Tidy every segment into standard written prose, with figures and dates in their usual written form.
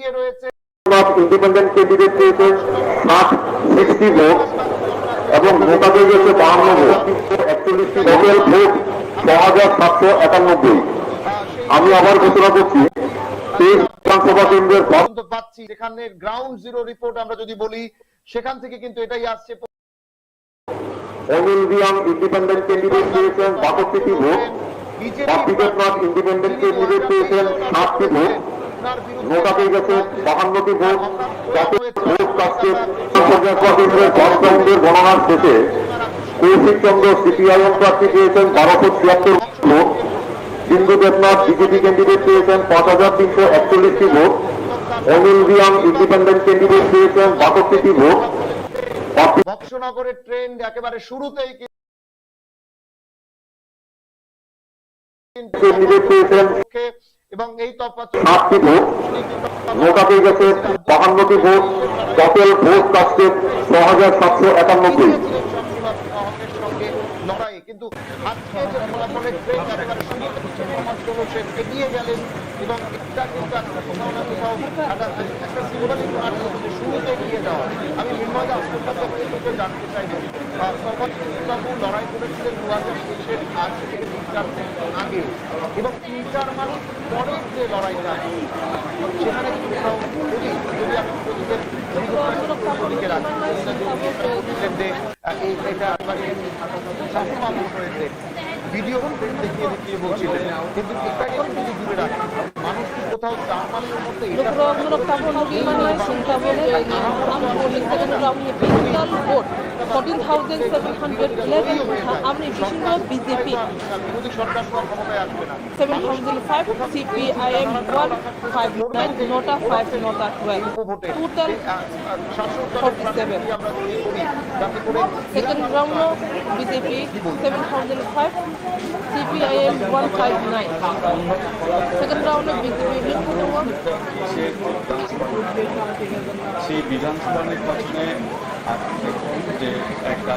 এগিয়ে রয়েছে। Independent candidate পেয়েছে 60 ভোট এবং ভোটার হয়ে গেছে 52 ভোট, 41টি টোটাল ভোট 6791। আমি আবার ঘোষণা করছি বিধানসভা কেন্দ্রের পাচ্ছি যেখানে গ্রাউন্ড জিরো রিপোর্ট আমরা যদি বলি সেখান থেকে কিন্তু এটাই আসছে। অনিল রিয়াং ইন্ডিপেন্ডেন্ট ক্যান্ডিডেট পেয়েছেন 62টি ভোট, বাপিদেবনাথ ইন্ডিপেন্ডেন্ট ক্যান্ডিডেট পেয়েছেন 60টি ভোট, নোটা পেয়ে গেছে 52টি ভোট। ভোট কাস্টের কেন্দ্রের ফার্স্ট রাউন্ডের গণনার শেষে কৌশিক চন্দ্র সিপিআইএম প্রার্থী পেয়েছেন 1276 ভোট, বিন্দু দেবনাথ বিজেপি ক্যান্ডিডেট পেয়েছেন 5341টি vote, Anil Reang independent candidate পেয়েছেন 62টি ভোট। বক্সনগরের ট্রেন্ড একেবারে শুরুতেই এবং এই তফাৎ 7টি ভোট, নোটা পেয়ে গেছে 52টি ভোট, টোটাল ভোট কাস্টের 6791। লড়াই কিন্তু আজকে যে ফলাফলের ট্রেন্ড একেবারে শুরুতে এগিয়ে গেলেন এবং এটা কিন্তু একটা কোথাও না কোথাও একটা সিম্বলিক মাত্র শুরুতে এগিয়ে যাওয়া। আমি নির্ময় দাস থেকে জানতে চাইব বাবু লড়াই করেছিলেন 2023-এর আজ থেকে 3-4 আগে এবং 3-4 মাস পরের যে লড়াইটা সেখানে কোথাও যদি আপনি প্রতিদের দিকে রাখেন এটা হয়েছে ভিডিও দেখিয়ে দেখিয়ে বলছিলেন, কিন্তু এটাকে যদি দূরে রাখেন মানুষ কি কোথাও জার্মানির মধ্যে BJP মোদী সরকার ক্ষমতায় আসবে না 7,005, CPIM 159, Nota 5, Nota 12. Total 47. Second round BJP 7,005, CPIM 159. Second round BJP সেই বিধানসভা নির্বাচনে যে একটা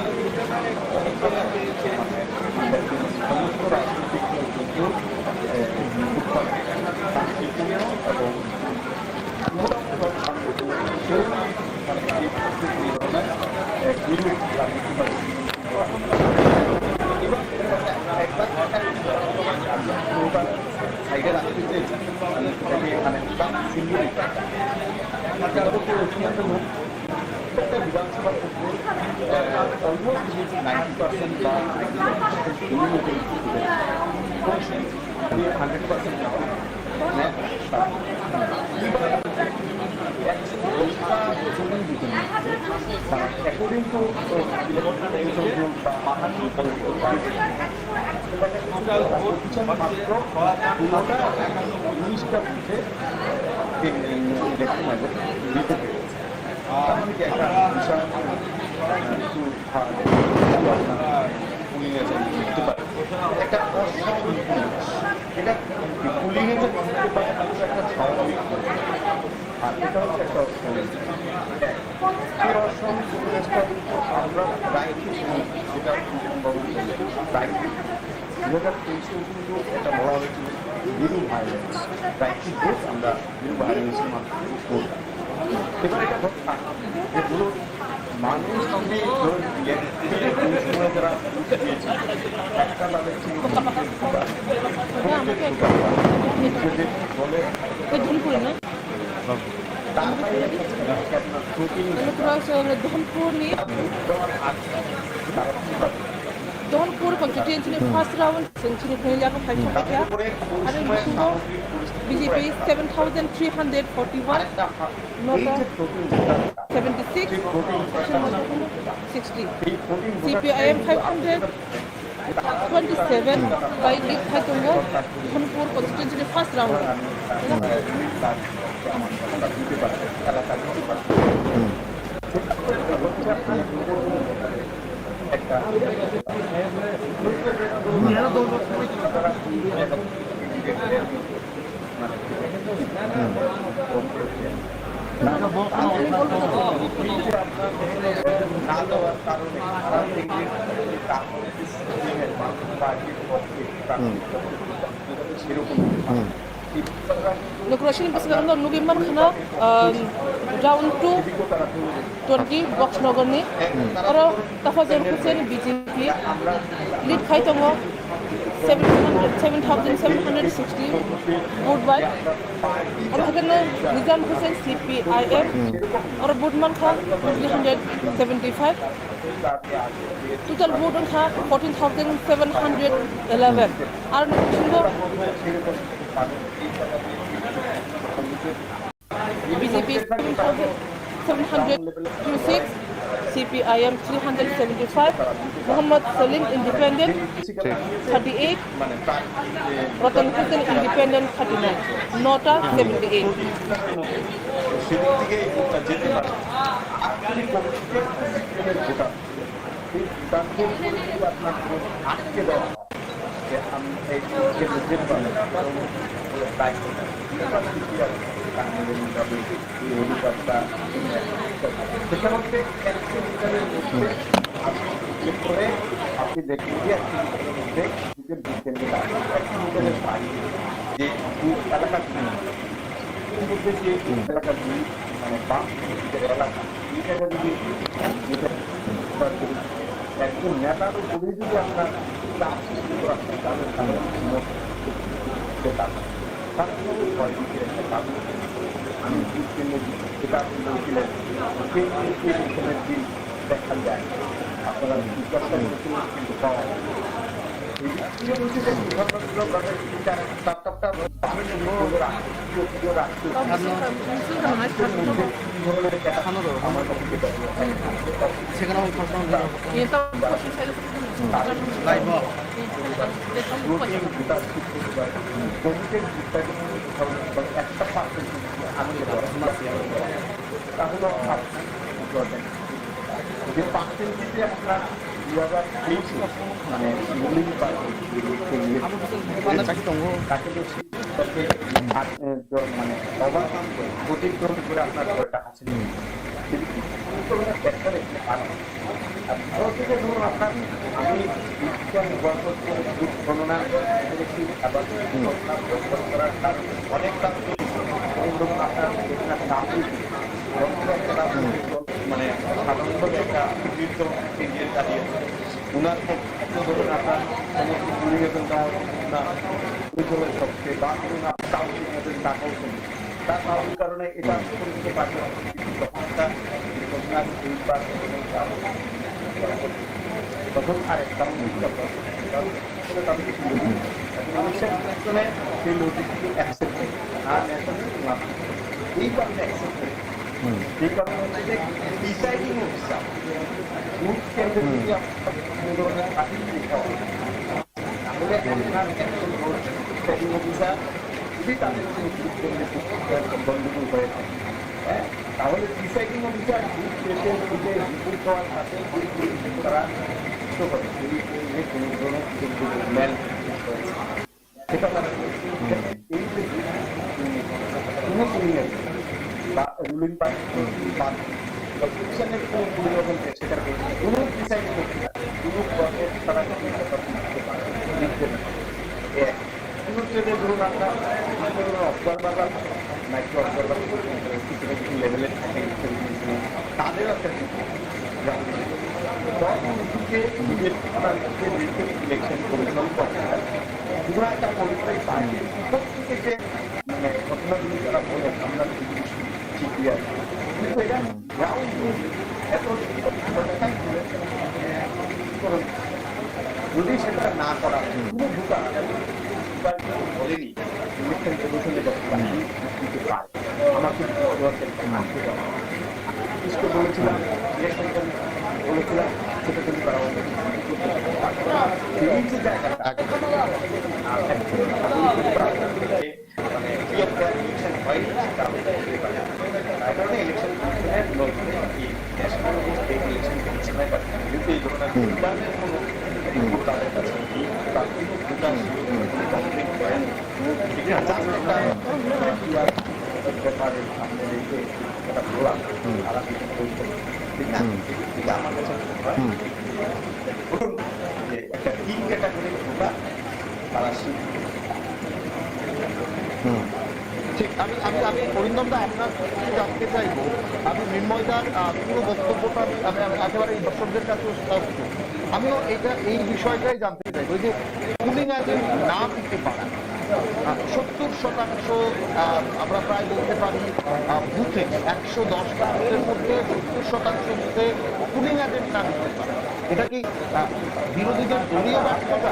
সমস্ত রাজনৈতিক শান্তিপূর্ণ এবং সাইডে রাখতে চেয়েছি এখানে বিধানসভা অলমোস্ট 90% বা 100% according to এটা বলা হয়েছিল বিরু ভায়োলেন্স, রাইটিং ভোট আমরা বিরু ভায়োলেন্সের মাধ্যমে ভোট। এবার এটা যেগুলো মানুষ সঙ্গে যারা দিয়েছে একটা তাদের ছিল Dhampur constituency first round century Punjab 500 BJP 7,341 Nota 76 60 CPIM 527 by Lead Khatungo Dhampur constituency first round Nukrashin Pasagan Nugiman Khana round 20 box Nogani or Tafazan Hussein BJP lead Kaitongo 7,760 vote by or Nizam Hussein CPIM or Budman Khan 375 total vote on 14,711 R BJP 726 CPIM 375 Muhammad Salim Independent 38 Ratan Hussain Independent 39 Nota 78 আপনি দেখেন যে এলাকা এলাকা মানে বাম এলাকা একজন নেতার উপরে যদি আপনার আমি সেটা বলছিলেন দেখা যায় আপনারা কিন্তু পাওয়া যে পার্সেন্টেজে আপনার 2023 মানে রুলিং তাকে বেশি মানে অবাধ প্রতিক্রম করে আপনার ঘরটা হাসিল ধরুন আপনার আমি গণনা করেছি আবার অনেক ধরুন আপনার মানে সাধারণত একটা বৃদ্ধ ইন্ডিয়ান দাঁড়িয়ে ওনার ধরুন আপনার সমস্ত পরিবেশন দেওয়া না সবচেয়ে বা ধরুন আপনার তাহলে টাকাও কমে তার স্বাভাবিক কারণে এটা পরিচিত পার্টি তখন আরেকটা মানুষের পিছনে সেই লজিকটি অ্যাকসেপ্ট করে আর এই কারণে অ্যাকসেপ্ট করে এই কারণে হচ্ছে যে ডিসাইডিং অফিসার বুথ কেন্দ্রে যদি কোনো ধরনের প্রার্থী লেখা হয় তাহলে আপনার ডিসাইডিং অফিসার যদি তাদের গণ্ডগোল হয়ে থাকে হ্যাঁ তাহলে ডিসাইডিং অফিসার বুথ প্রেসিডেন্ট বুথে রিপোর্ট দেওয়ার সাথে তারা করে কোনো ধরনের ম্যান হয়েছে সেটা তারা এই যে কোনো বা রুলিং পার্টি বা পজিশনের কোনো পরিবর্তন সেটাকে কোনো ডিসাইড করতে কোনো প্রসেস তারা ধরুন আপনার অবজারভার মাইক্রো অবজারভার কিছু না কিছু লেভেলের থাকে তাদের একটা ইলেকশন কমিশন করতে হয় দুটো একটা পরিচয় পার্টি প্রত্যেকে মানে ঘটনাগুলি যারা বলে আমরা ঠিকই আছে কিন্তু এটা গ্রাউন্ড এত যদি সেটা না করা পুরো ঢুকা বলেনি ইলেকশন কমিশনে দিতে পারে আমাকে বলেছিলাম ইলেকশন কমিশন বলেছিলাম সেটা যদি করা হবে এই যে জায়গাটা মানে ইলেকশন হয় তার কারণে ইলেকশন কমিশনের ন্যাশনাল স্টেট ইলেকশন কমিশনের কিন্তু এই ধরনের কোনো তাদের কাছে ব্যাপারে সামনে রেখে এটা বলা তারা কিছু বলতে ঠিক না এটা আমার কাছে বলুন যে একটা তিন ক্যাটাগরি ঢোকা তারা শিখবে ঠিক আমি আমি আমি অরিন্দমদা আপনার থেকে জানতে চাইবো, আমি মৃন্ময়দার পুরো বক্তব্যটা আমি একেবারে এই দর্শকদের কাছেও স্পষ্ট। আমিও এই বিষয়টাই জানতে চাইবো যে পুলিং এজেন্ট না দিতে পারা 70% আমরা প্রায় বলতে পারি বুথে 110টা বুথের মধ্যে 70% বুথে পুলিং এজেন্ট না দিতে পারে, এটা কি বিরোধীদের দলীয় ব্যর্থতা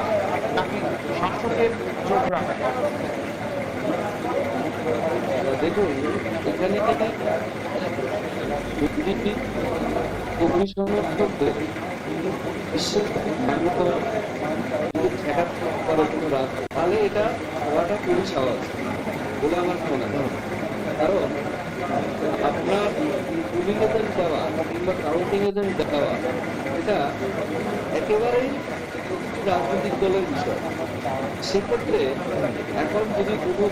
নাকি শাসকের চোখ রাখা? দেখুন, এখানে বিজেপি কর্মী সমর্থকদের বিশ্বের মান্যতা তাহলে এটা হওয়াটা খুবই স্বাভাবিক বলে আমার মনে হয়। কারণ আপনার পুলিং এজেন্ট দেওয়া কিংবা কাউন্টিং এজেন্ট দেওয়া এটা একেবারেই রাজনৈতিক দলের বিষয়। সেক্ষেত্রে এখন যদি কোনো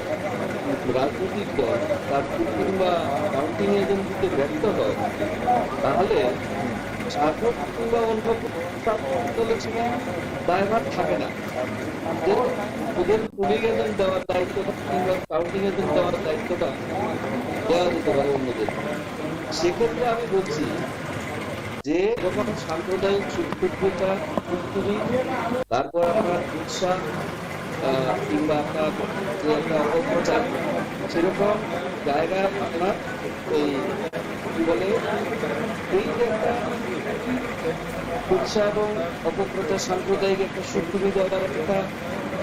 রাজনৈতিক দল তার কিংবা কাউন্টিং এজেন্ট দিতে ব্যর্থ হয়, তাহলে শাসক কিংবা অন্য দলের সঙ্গে দায়ভার থাকে না যে ওদের পুলিং এজেন্ট দেওয়ার দায়িত্বটা কিংবা কাউন্টিং এজেন্ট দেওয়ার দায়িত্বটা দেওয়া যেতে পারে অন্যদের। সেক্ষেত্রে আমি বলছি যে যখন সাম্প্রদায়িক সুযোগ্যতা, তারপর আপনার উৎসাহ কিংবা আপনার যে একটা অপপ্রচার, সেরকম জায়গায় আপনার এই কি বলে এই যে একটা উৎসাহ এবং অপপ্রচার, সাম্প্রদায়িক একটা সুবিধা দেওয়ার একটা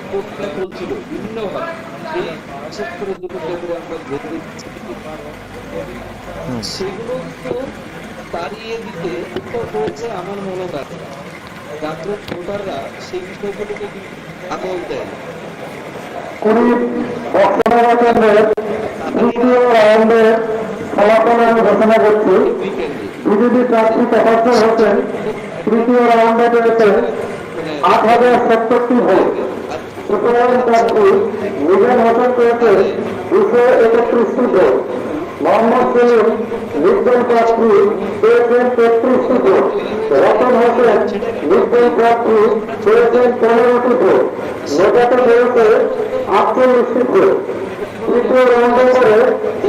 প্রক্রিয়া চলছিল বিভিন্নভাবে। এই বিশেষ করে দুটো ক্ষেত্রে আমরা ধরে দিচ্ছি, সেগুলো তো তাড়িয়ে দিতে হয়েছে আমার মনে হয় জাগ্রত ভোটাররা সেই বিষয়গুলোকে আমল দেয়। তৃতীয় রাউন্ডের ফলাফল আমি ঘোষণা করছি। বিজেপি প্রার্থী তফাজ্জল হোসেন তৃতীয় রাউন্ডে পেয়েছেন 8,070টি ভোট। উপরায়ণ প্রার্থী মিজান হোসেন পেয়েছেন 231টি ভোট। মোহাম্মদ সেলিম নির্দল প্রার্থী পেয়েছেন 33টি ভোট। রতন হোসেন নির্দল প্রার্থী পেয়েছেন 15টি ভোট। নেতাতে পেয়েছে 48টি ভোট। তৃতীয় রাউন্ডে করে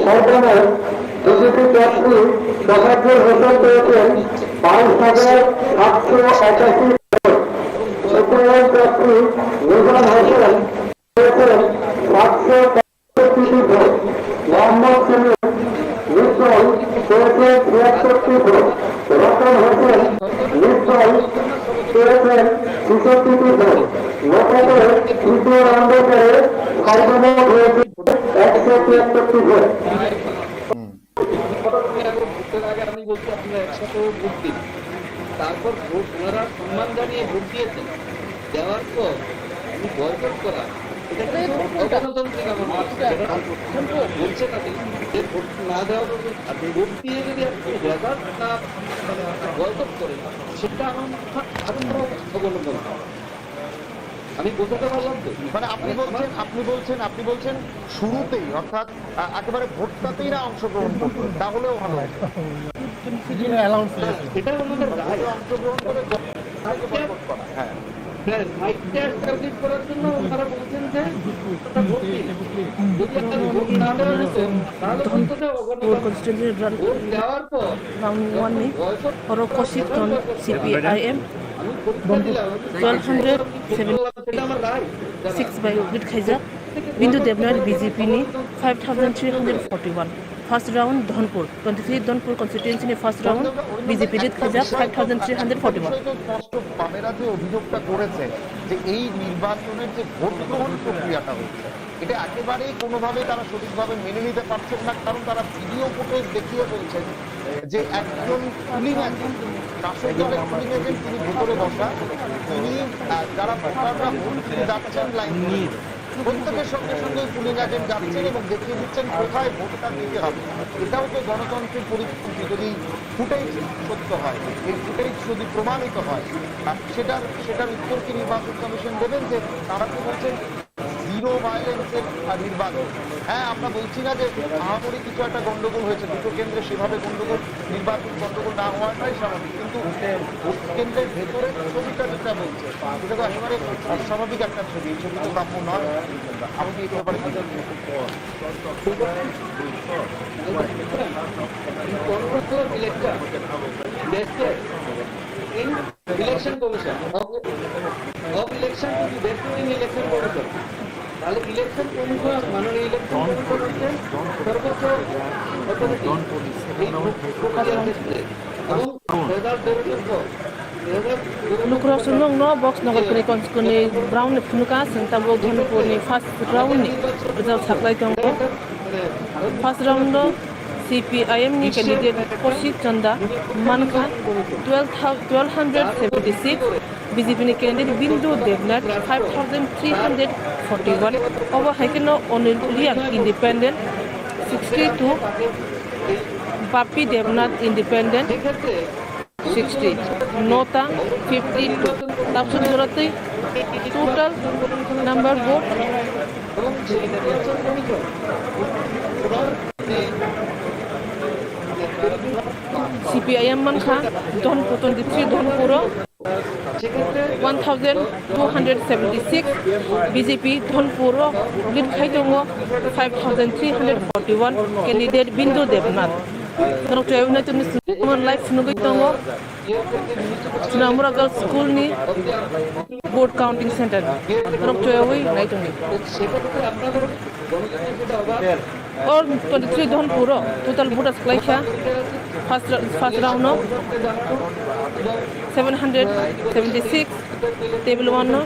সরকারের বিজেপি প্রার্থী তফাজ্জল হোসেন পেয়েছেন 22,781 ভোট। উপরায়ণ প্রার্থী মিজান হোসেন পেয়েছেন 765টি ভোট। মোহাম্মদ সেলিম নির্দল পেয়েছেন 76টি ভোট। রতন হোসেন নির্দল পেয়েছেন 66টি ভোট। নেতাতে তৃতীয় রাউন্ডে করে সর্বমোট হয়েছে 173টি ভোট। আমি বলছি আপনারা একসাথে ভোট দিন, তারপর ভোট ওনারা সম্মান জানিয়ে ভোট দিয়েছেন, দেওয়ার পর বয়কট করা এটা কিন্তু অগণতান্ত্রিক আমার বলছে তাদের যে ভোট না দেওয়া ভোট দিয়ে যদি আপনি রেজাল্ট না বয়কট করেন, সেটা আমার আরো অগণতান্ত্রিক। আমি বোঝাতে পারলাম তো? মানে আপনি বলছেন শুরুতেই, অর্থাৎ একেবারে ভোটটাতেই না অংশগ্রহণ করতে, তাহলেও ভালো হবে। এটা আমাদের রায়। অংশগ্রহণ করে বয়কট করা। হ্যাঁ, সাইটটা এস্টাবলিশ করার জন্য ওনারা বলছেন যে একটা ভোট দিন। যদি একটা ভোট না দেওয়া যেত, তাহলে অন্তত ভোট দেওয়ার পর Round 1 में Oroko Shifton CPIM আমি পরীক্ষা দিলাম 1276 by Git Khaija Bindu Devnath BJP ने 5,341 First round Dhanpur 23 Dhanpur constituency ने first round BJP Git Khaija 5,341 স্পষ্ট বামেরা যে অভিযোগটা করেছে যে এই নির্বাচনের যে ভোট গ্রহণ প্রক্রিয়াটা হচ্ছে, এটা একেবারেই কোনোভাবে তারা সঠিকভাবে মেনে নিতে পারছেন না। কারণ তারা ভিডিও ফুটেজ দেখিয়ে বলছেন যে একজন পুলিং এজেন্ট, শাসক দলের পুলিং এজেন্ট, তিনি ভেতরে বসা, তিনি যারা ভোটাররা ভোট দিতে যাচ্ছেন লাইন দিয়ে প্রত্যেকের সঙ্গে সঙ্গে পুলিং এজেন্ট যাচ্ছেন এবং দেখিয়ে দিচ্ছেন কোথায় ভোটটা দিতে হবে। এটাও তো গণতন্ত্রের পরিস্থিতি। যদি ফুটেজ সত্য হয়, এই ফুটেজ যদি প্রমাণিত হয়, সেটার উত্তর কি নির্বাচন কমিশন দেবেন? যে তারা তো বলছেন জিরো ভায়োলেন্সের নির্বাচন। হ্যাঁ, আমরা বলছি না যে আহামরি কিছু একটা গন্ডগোল হয়েছে, দুটো কেন্দ্রে সেভাবে নির্বাচন গন্ডগোল না হওয়াটাই স্বাভাবিক, কিন্তু ভোট কেন্দ্রের ভেতরে ছবিটা যেটা বলছে এটা তো একেবারে অস্বাভাবিক একটা ছবি। এই ছবি তো কাম্য নয়। আপনি এই ব্যাপারে কি বলবেন? in election commission of election to be based in election commission. তাহলে ইলেকশন কমিশন মাননীয় ইলেকশন কমিশন হচ্ছে সর্বোচ্চ অথরিটি এই প্রক্রিয়ার ক্ষেত্রে এবং রেজাল্ট বেরোনোর পর Lukrok sunung no box nokol kuni kuni brown ni phunuka sing tabo ghon ni first round ni result saklai tongo first round no CPIM ni candidate Koshik Chanda Mankha 1276 BJP ni candidate Bindu Devnath 5341 over Haikeno Onil Lian independent 62 Papi Devnath independent 60 Nota 52 Tapsun Surati total number vote এবং সেই নির্বাচন commission CPIM Mankha Don Puton Ditri Don Puro সেক্ষেত্রে 1276 BJP Don Puro lead Khaitongo 5341 candidate Bindu Devnath Terus cewek na tunis naman live nugit tongo Sunamura Girls School ni board counting center Terus cewek na itu ni সেক্ষেত্রে আপনাদের গণতন্ত্র যেটা অবাধ Or 23 Don Puro total vote as like first round no 776 table 1 no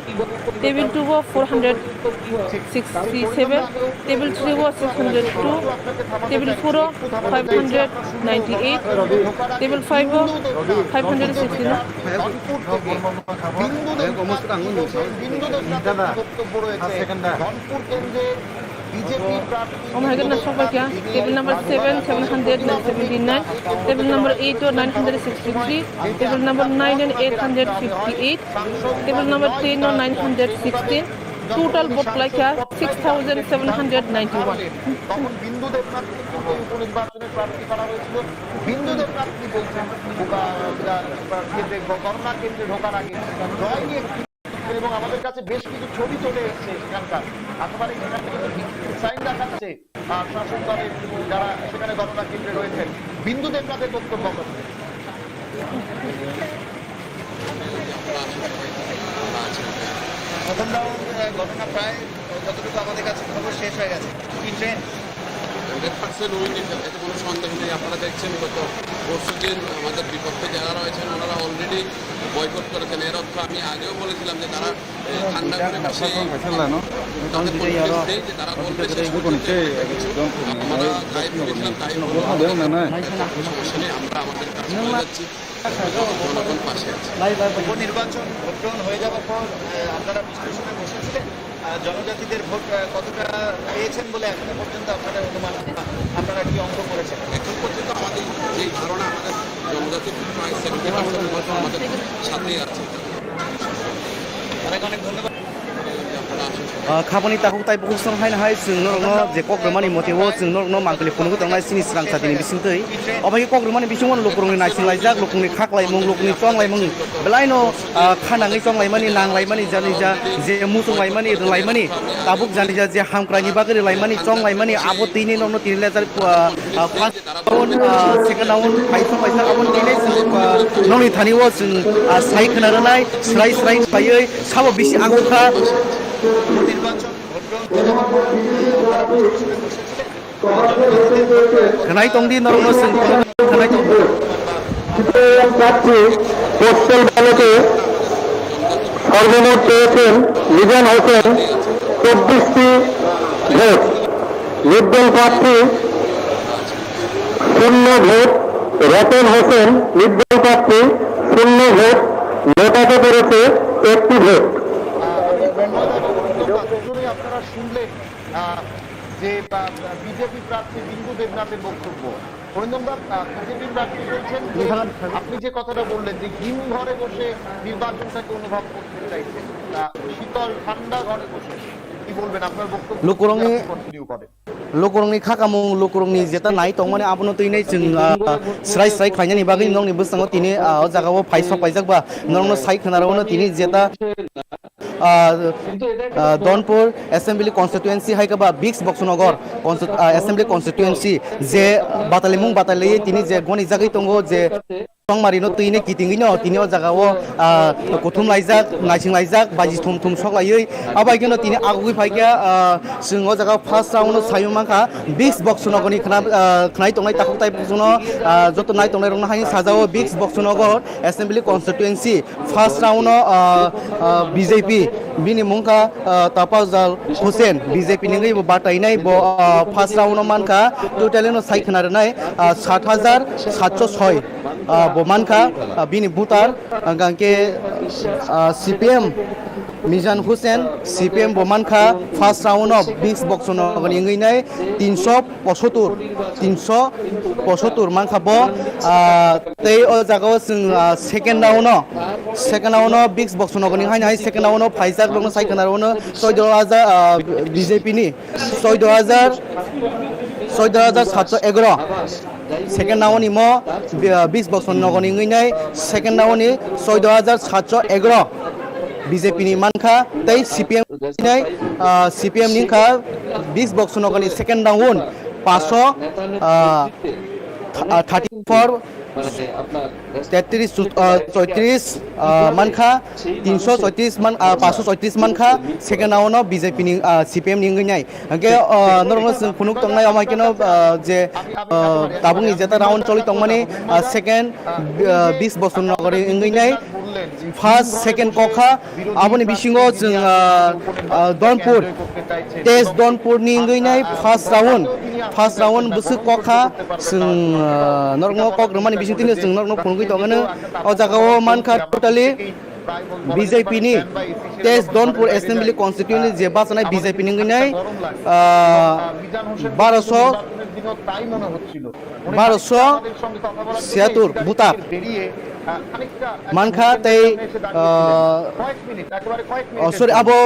table 2 was 467 table 3 was 602 table 4 598 table 5 was 560 no Oh my goodness, so much, yeah. Table number 7, 779. Table number 8 or 963. Table number 9 and 858. Table number 10 or 916. Total vote like 6,791. তখন বিন্দু দেবনাথ উপনির্বাচনের প্রার্থী করা হয়েছিল। বিন্দু দেবনাথ কি বলছেন গণনা কেন্দ্রে ঢোকার আগে জয় নিয়ে এবং আমাদের কাছে বেশ কিছু ছবি চলে এসেছে সেখানকার একেবারে এখান থেকে সাইন দেখাচ্ছে শাসক দলের যারা সেখানে গণনা কেন্দ্রে রয়েছেন। বিন্দু দেবনাথের বক্তব্য করছে প্রথম রাউন্ড ঘটনা প্রায় যতটুকু আমাদের কাছে খবর শেষ হয়ে গেছে। কি ট্রেন্ড 100% উইনিং, এতে কোনো সন্দেহ নেই। আপনারা দেখছেন গত পরশু দিন আমাদের বিপক্ষে যারা রয়েছেন ওনারা অলরেডি বয়কট করেছেন। এর অর্থ আমি আগেও বলেছিলাম যে তারা ঠান্ডা করে বসে তাদের পরিবেশ নেই যে তারা বলবে আমরা তাই ভেবেছিলাম তাই সমস্যা নেই, আমরা আমাদের কাজ করে যাচ্ছি, জনগণ পাশে আছে। উপনির্বাচন ভোট গ্রহণ হয়ে যাওয়ার পর আপনারা বিশ্লেষণে বসেছিলেন জনজাতিদের ভোট কতটা পেয়েছেন বলে এখনো পর্যন্ত আপনাদের অনুমান, আপনারা কি অঙ্ক করেছেন? এখন পর্যন্ত আমাদের যে ধারণা আমাদের জনজাতির প্রায় 70% আমাদের সাথেই আছে। অনেক অনেক ধন্যবাদ। খাবনি তাকু তাই বহু সংহাই হাই जोंनो जे कग्रमानि मतेव जोंनो मांगलि फुनुगु तंनाय सिनि स्रां सादिनि बिसिंतै अबाय कग्रमानि बिसिंवन लोकरंनि नायसिंलायजाक लोकनि खाख्लायमung लोकनि चंलायमung बेलायनो खानाङै चंलायमानि नांलायमानि जानि जा जे मुचंलायमानि रलायमानि ताबुक जानि जा जे हामक्रानि बागरि लायमानि चंलायमानि आबो तिनि ननो तिनिलाजार first round second round five फाइसा आबो तिनि ननि थानिव जों साइ खोनारनाय स्राय स्राय फायै साबो बिसि आगुखा উপনির্বাচন ভোট গ্রহণ Kenai tong di normal sen kenai tong. Postal ব্যালটে সর্বমোট পেয়েছেন লিজন হোসেন 24টি ভোট, নির্দল প্রার্থী 0 ভোট, রতন হোসেন নির্দল প্রার্থী 0 ভোট, নোটাতে পেরেছে 1টি ভোট। দুজনেই আপনারা শুনলেন যে বিজেপি প্রার্থী বিন্দু দেবনাথের বক্তব্য। বিজেপি প্রার্থী বলছেন যে আপনি যে কথাটা বললেন যে হিম ঘরে বসে নির্বাচনটাকে অনুভব করতে চাইছেন, শীতল ঠান্ডা ঘরে বসে কি বলবেন আপনার বক্তব্য লোকরঙে- কন্টিনিউ করেন lokorongni khakamung lokorongni jeta nai tongmani abono tuinai chung srai srai khainani bagui nongni busango tini o jagao paisok paijakba nongno sai khanarono tini jeta কিন্তু এটা Donpur Assembly Constituency haikaba Bix Boxnogor Assembly Constituency je batalimung batalai tini je goni jagai tongo je tongmarino tuine kitingino tini o jagao kothum laijak naising laijak baji thum thum soklaioi abaigeno tini agui phaikya sing o jaga first round sayumangkha Bix Boxnogorni khnai tongnai takok tai bujono joto nai tongnai rongna haini sajao Bix Boxnogor Assembly Constituency first round BJP bini mungka Tapazal Hussein BJP ningai bo batainai bo first round mankha totally no sai khnaranai 70706 bo mankha bini butar gangke CPM Mizan Hussein CPM bo mankha first round of Bix Boxnogor ningai nai 375 mankha bo tei o jagao sing second round Bix Boxnogor ningai nai second round phaijak rongno sai khnarono 14000 BJP ni 14711 second round ni mo Bix Boxnogor ningai nai second round ni 14711 BJP ni mankha tei CPM nai CPM ningkha Bix Boxnogor ni second round 534 মানে আপনার 33 mankha 334 534 mankha second round BJP ni CPM ningai nai angke normal sing phunuk tongnai amai keno je tabungni jeta round choli tongmani second Bix Boxnogor ningai nai first second kokha aboni bisingo jeng Donpur test Donpur ningai nai first round busu kokha sing normal kok romani bising tini sing normal phungui tongano o jagao mankha totally BJP ni test Donpur Assembly Constituency je basanai BJP ningai nai 1276 butar mankha tei sorry abo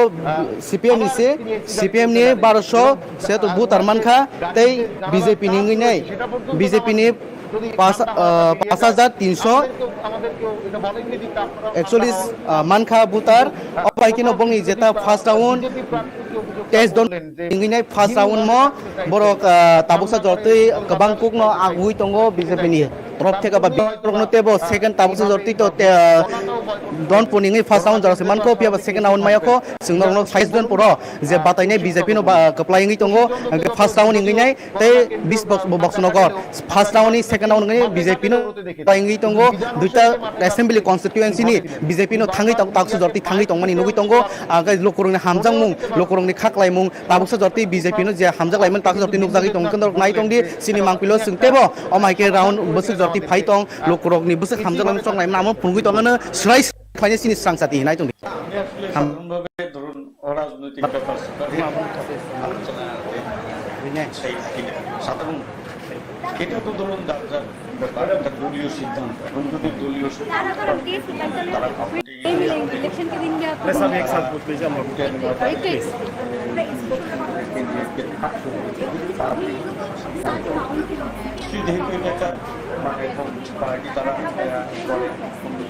CPM ni se CPM ni 1276 butar mankha tei BJP ningai nai BJP ni 5341 mankha butar obaikino bongni jeta first round test don inginai first round mo borok tabuksa jortui kabang kukno agui tongo BJP ni trop theka ba borokno tebo second tabuksa jortui to Donpur ningai first round jorase manko pia second round mayako singnorno size don puro je batainai BJP no kaplai ngai tongo first round inginai tei Bix Boxnogor first round ni second round ngai BJP no taingi tongo duita Assembly Constituency ni BJP no thangai tong taksu jorti thangai tongmani nugui tongo agai lokorongni hamjangmung lokorongni khaklaimung tabuksa jorti BJP no je hamjaklaimung taksu jorti nugjagi tong kendor nai tongdi sini mangpilo singtebo omaike round busuk jorti phai tong lokorongni busuk hamjaklaimung songnai namo phungui tongano srai khaine sini sangsati nai tongdi সাধারণভাবে ধরুন অরাজনৈতিক ব্যাপার আলোচনা সেই সাধারণ এটা তো ধরুন যার যার ব্যাপার একটা দলীয় সিদ্ধান্ত এবং যদি দলীয় সিদ্ধান্ত তারা इलेक्शन के दिन भी आपको যেহেতু এটা একটা মানে পার্টি তারা করে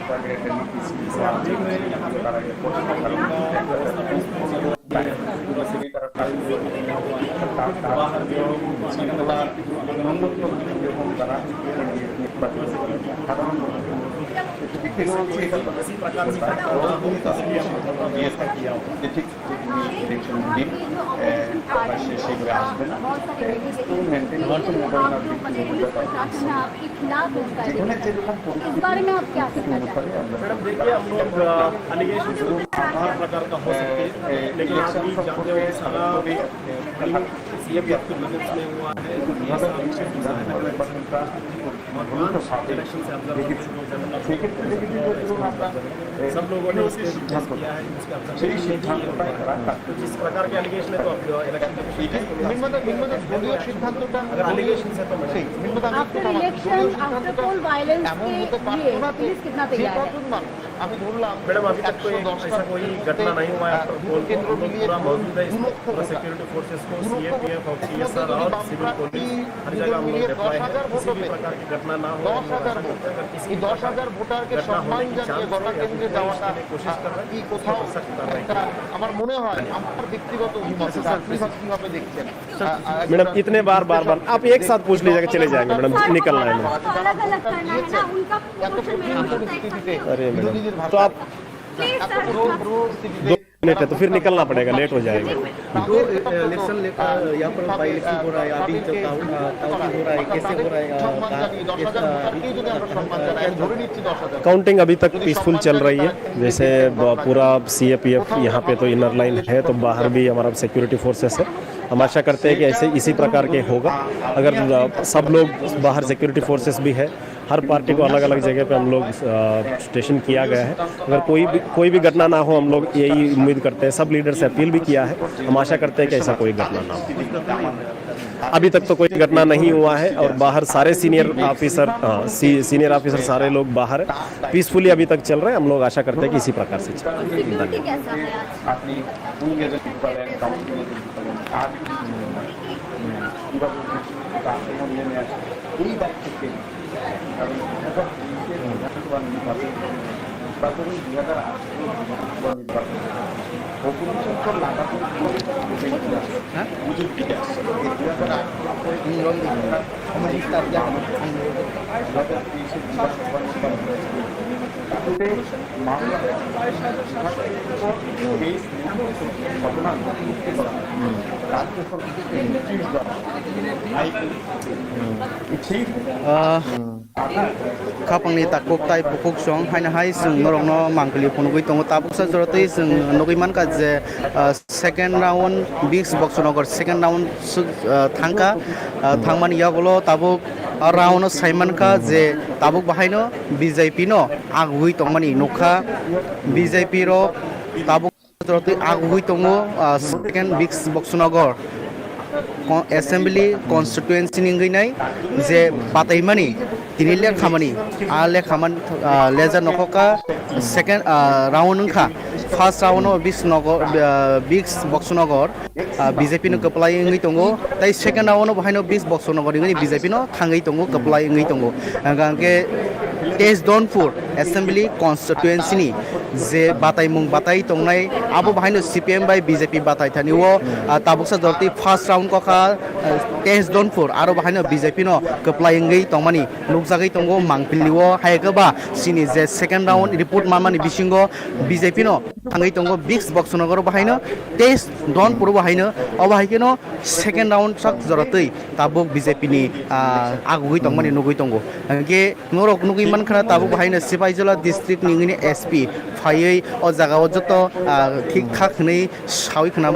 পার্টির একটা নীতি তারা সেগুলো আসবে না आपके खिलाफ इस बारे में आप क्या कहना चाहते हैं? मैडम देखिए हम लोग एलिगेशन हर प्रकार का हो सकते हैं लेकिन आज भी CAPF की limits में हुआ है ये सब इलेक्शन से ऑब्जर्व सब लोगों ने इसके विरोध किया है इसका तो जिस प्रकार के एलिगेशन है तो अब इलेक्शन দলীয় সিদ্ধান্তটা अगर एलिगेशन है तो সেই নির্মতা आफ्टर इलेक्शन आफ्टर पोल वायलेंस এমন के হতে পারতো लिए না যে पुलिस कितना যে तैयार है কজন মানুষ আমি ধরলাম मैडम अभी तक तो ऐसा कोई घटना नहीं हुआ है तो पोल কেন্দ্র মিলিয়ে पूरा मौजूद है 2 লক্ষ पूरा सिक्योरिटी फोर्सेस को CAPF और CSR और सिविल पुलिस हर जगह हम लोग डिप्लॉय है किसी भी प्रकार की घटना ना हो 10,000 ভোট এই 10,000 ভোটারকে সম্মান জানিয়ে গণনা কেন্দ্রে যাওয়াটা কি কোথাও একটা আমার মনে হয় আমার ব্যক্তিগত অভিমত আপনি কিভাবে দেখছেন मैडम इतने बार आप एक साथ पूछ लीजिएगा चले जाएंगे मैडम निकलना है मैडम तो अलग अलग करना है ना उनका এত কঠিন পরিস্থিতিতে अरे मैडम বিরোধীদের तो आप प्लीज सर 2 मिनट है तो फिर निकलना पड़ेगा लेट हो जाएगा जो इलेक्शन यहाँ पर बाई इलेक्शन हो रहा है अभी जो काउंटिंग हो रहा है कैसे हो रहा है সম্মান জানিয়ে 10,000 ভোটারকেই যদি আমরা সম্মান জানাই আমি ধরে নিচ্ছি 10,000 काउंटिंग अभी तक पीसफुल चल रही है जैसे पूरा CAPF यहाँ पे तो इनर लाइन है तो बाहर भी हमारा सिक्योरिटी फोर्सेस है हम आशा करते हैं कि ऐसे इसी प्रकार के होगा अगर सब लोग बाहर सिक्योरिटी फोर्सेस भी है हर पार्टी को अलग अलग जगह पे हम लोग स्टेशन किया गया है अगर कोई भी घटना ना हो हम लोग यही उम्मीद करते हैं सब लीडर से अपील भी किया है हम आशा करते हैं कि ऐसा कोई घटना ना हो अभी तक तो कोई घटना नहीं हुआ है और बाहर सारे सीनियर ऑफिसर सारे लोग बाहर है पीसफुली अभी तक चल रहे हैं हम लोग आशा करते हैं कि इसी प्रकार से चले सिक्योरिटी कैसा है आज আপনি কোন গেজেট পাবেন কাউন্সিল আর কিভাবে আক্রমণ নেমে আসে এই দায়িত্বকে কারণ বিধানসভা নির্বাচন 2018 নির্বাচন অপরিসংখ্য লাগাতার বুঝে ফিরে আসছে ข้าพังนี้ตักกบไตปกสองให้นะให้ซึ่งนรกน้อมังกลีพนุกุยตรงตาบุกสัจจรติซึ่งนกุยมันก็จะ second round big box นก second round ทางมันยากlo tabuk round Simon ka je tabuk bahaino BJP no agui tongmani nokha BJP ro tabuk jroti agui tongo second big box nogor assembly constituency ningai nai je bataimani tinile khamani ale khaman leja nokoka second round nungkha first round no big box nogor BJP no kaplai ngai tongo tai second round no bahaino big box nogor ngai BJP no thangai tongo kaplai ngai tongo angke Test Donpur Assembly Constituency ni je batai tongnai abo bahaino CPM by BJP batai thaniwo tabuksa dorti first round ko kha Test Donpur aro bahaino BJP no kaplai ngai tongmani nukjagai tongo mangpiliwo haigaba sini je second round report mamani bisingo BJP no thangai tongo big box nogor bahaino Test Donpur bahaino obahaikeno second round sak jorotei tabuk BJP ni agui tongmani nugui tongo angke norok nugui man khana tabuk bahaino Sipaijala district ningini SP phaiei o jaga o joto thik thak hnei sawi khana